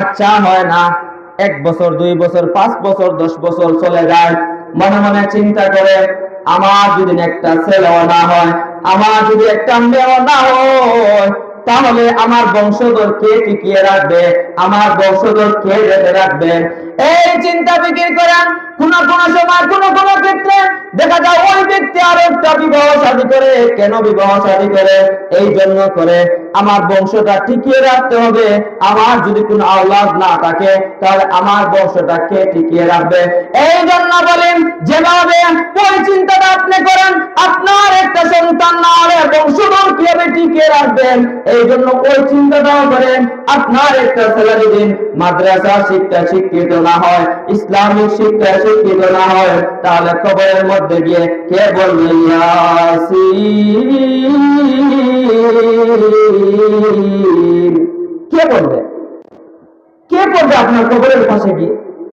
বাচ্চা হয় না, 1 বছর 2 বছর 5 বছর 10 বছর চলে যায়, মনে মনে চিন্তা করে আমার যদি একটা ছেলেও না হয়, আমার যদি একটা মেয়েও না হয়, তাহলে আমার বংশধর কে টিকিয়ে রাখবে, আমার বংশধর কে রেখে রাখবে। এই চিন্তা ফিকির করেন কোন কোন সময় কোন কোন ক্ষেত্রে দেখা যায় ওই ব্যক্তি আর একটা বিবাহ শাদী করে। কেন বিবাহ শাদী করে? এই জন্য করে আমার বংশটা টিকিয়ে রাখতে হবে। আমার যদি কোনো আওলাদ না থাকে তাহলে আমার বংশটা কে টিকিয়ে রাখবে? এই জন্য বলেন যেভাবে ওই চিন্তাটা আপনি করেন, আপনার একটা সন্তান না হলে বংশধর কিভাবে টিকিয়ে রাখবেন, এই জন্য ওই চিন্তাটাও করেন। আপনার একটা ছেলে যদি মাদ্রাসা শিক্ষা শিক্ষিত না হয়, ইসলামিক শিক্ষা শিক্ষিত না হয়, তাহলে কবরের মধ্যে গিয়ে কে বলবে ইয়াসিন? কে বলবে? কে পড়বে আপনার কবরের পাশে গিয়ে?